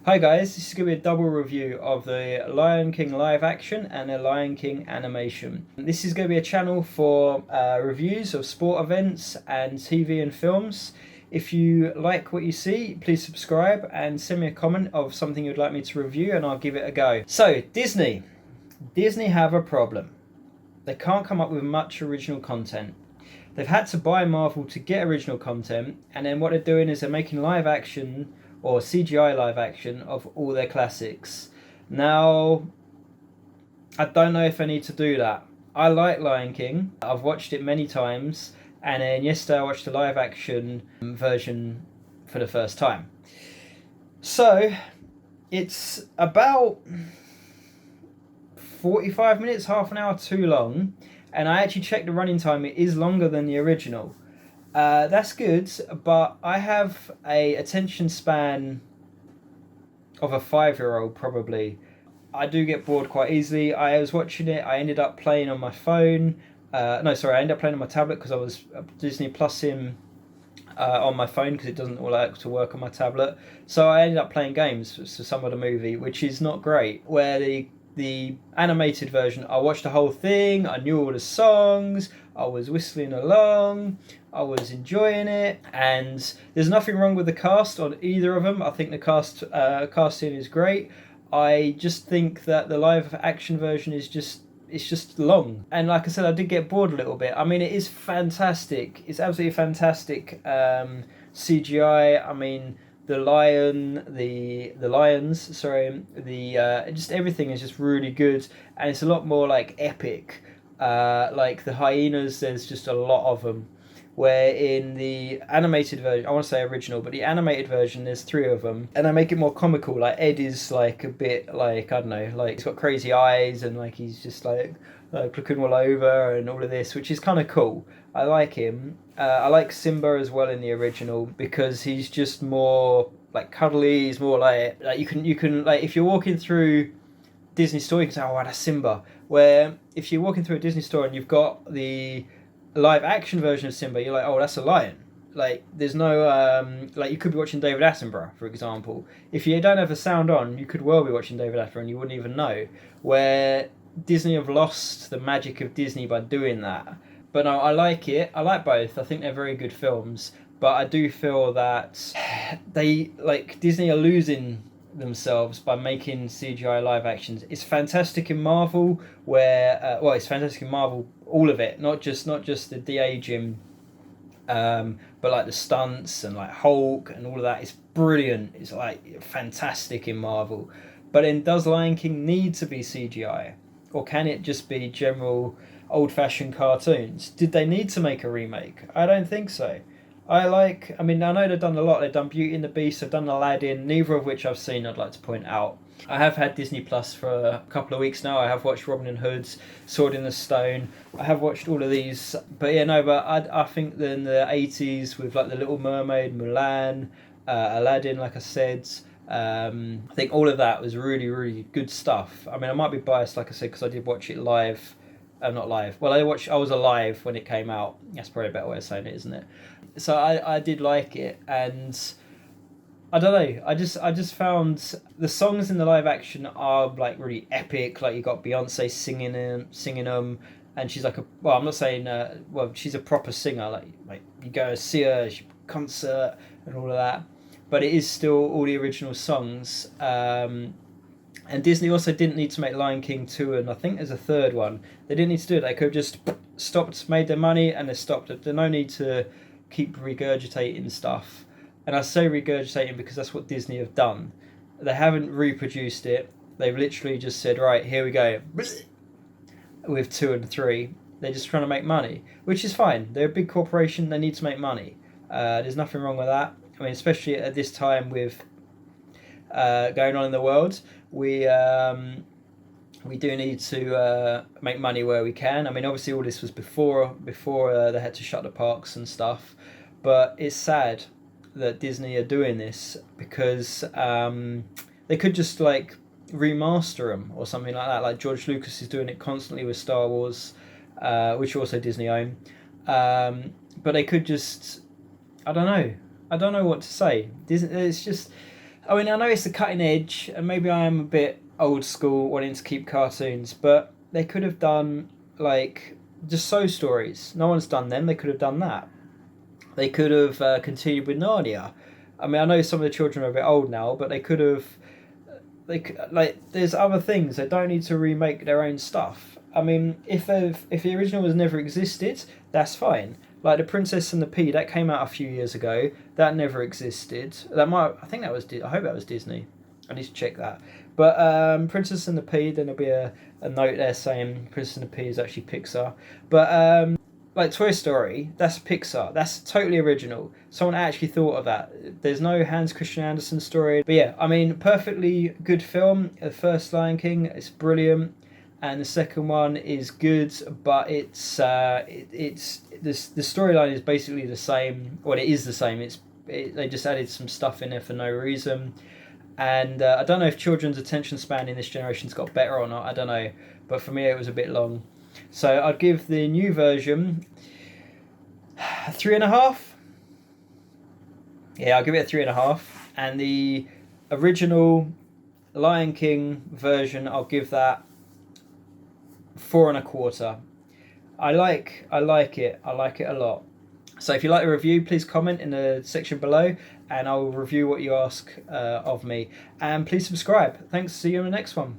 Hi guys, this is going to be a double review of the Lion King live action and the Lion King animation. This is going to be a channel for reviews of sport events and TV and films. If you like what you see, please subscribe and send me a comment of something you'd like me to review and I'll give it a go. So, Disney. Disney have a problem. They can't come up with much original content. They've had to buy Marvel to get original content, and then what they're doing is they're making live action or CGI live action of all their classics. Now, I don't know if I need to do that. I like Lion King. I've watched it many times, and then yesterday I watched the live action version for the first time. So, it's about 45 minutes, half an hour too long, and I actually checked the running time. It is longer than the original. That's good, but I have a attention span of a 5-year-old probably. I do get bored quite easily. I was watching it. I ended up playing on my phone. I ended up playing on my tablet because I was Disney Plusing on my phone because it doesn't like to work on my tablet. So I ended up playing games for some of the movie, which is not great. Where the animated version, I watched the whole thing. I knew all the songs. I was whistling along. I was enjoying it, and there's nothing wrong with the cast on either of them. I think the casting is great. I just think that the live action version is just long, and like I said, I did get bored a little bit. I mean, it is fantastic. It's absolutely fantastic CGI. I mean, the lions. Sorry, just everything is just really good, and it's a lot more like epic. Like the hyenas, there's just a lot of them. Where in the animated version, I want to say original, but the animated version, there's 3 of them, and they make it more comical. Like Ed is like a bit like, I don't know, like he's got crazy eyes and like he's just like looking all over and all of this, which is kind of cool. I like him. I like Simba as well in the original because he's just more like cuddly. He's more like you can like if you're walking through Disney store, you can say, oh, wow, that's Simba. Where if you're walking through a Disney store and you've got the live action version of Simba, you're like, oh, that's a lion. Like, there's no, like, you could be watching David Attenborough, for example. If you don't have the sound on, you could well be watching David Attenborough and you wouldn't even know. Where Disney have lost the magic of Disney by doing that. But no, I like it. I like both. I think they're very good films. But I do feel that Disney are losing themselves by making CGI live actions. It's fantastic in Marvel, where it's fantastic in Marvel, all of it, not just the de-aging, but like the stunts and like Hulk and all of that. It's brilliant. It's like fantastic in Marvel. But then, does Lion King need to be CGI, or can it just be general old-fashioned cartoons? Did they need to make a remake? I don't think so. I know they've done a lot. They've done Beauty and the Beast, they've done Aladdin, neither of which I've seen, I'd like to point out. I have had Disney Plus for a couple of weeks now. I have watched Robin Hood's, Sword in the Stone. I have watched all of these. But I think that in the 80s with like The Little Mermaid, Mulan, Aladdin, like I said, I think all of that was really, really good stuff. I mean, I might be biased, like I said, because I did watch it live. Not live. Well, I was alive when it came out. That's probably a better way of saying it, isn't it? So I did like it, and I don't know. I just found the songs in the live action are like really epic. Like you got Beyonce singing them, and she's like I'm not saying she's a proper singer. Like you go see her concert and all of that, but it is still all the original songs. And Disney also didn't need to make Lion King 2, and I think there's a third one. They didn't need to do it. They could have just stopped, made their money, and they stopped it. There's no need to keep regurgitating stuff. And I say regurgitating because that's what Disney have done. They haven't reproduced it. They've literally just said, right, here we go. With 2 and 3. They're just trying to make money, which is fine. They're a big corporation. They need to make money. There's nothing wrong with that. I mean, especially at this time with going on in the world, we do need to make money where we can. I mean, obviously, all this was before they had to shut the parks and stuff. But it's sad that Disney are doing this because they could just like remaster them or something like that. Like George Lucas is doing it constantly with Star Wars, which also Disney own. But they could just, I don't know what to say. Disney, it's just I mean, I know it's the cutting edge, and maybe I am a bit old school wanting to keep cartoons, but they could have done like just so stories. No one's done them. They could have done that. They could have continued with Narnia. I mean, I know some of the children are a bit old now, but they could have. Like, there's other things. They don't need to remake their own stuff. I mean, if the original has never existed, that's fine. Like the Princess and the Pea that came out a few years ago, that never existed. That might I think that was I hope that was Disney. I need to check that. But Princess and the Pea, then there'll be a note there saying Princess and the Pea is actually Pixar. But like Toy Story, that's Pixar. That's totally original. Someone actually thought of that. There's no Hans Christian Andersen story. But yeah, I mean, perfectly good film. The first Lion King, it's brilliant, and the second one is good, but it's the storyline is basically the same. Well, it is the same. They just added some stuff in there for no reason. And I don't know if children's attention span in this generation's got better or not. I don't know, but for me it was a bit long. So I'd give the new version 3.5. Yeah, I'll give it a 3.5. And the original Lion King version, I'll give that 4.25. I like it. I like it a lot. So if you like the review, please comment in the section below, and I'll review what you ask of me. And please subscribe. Thanks. See you in the next one.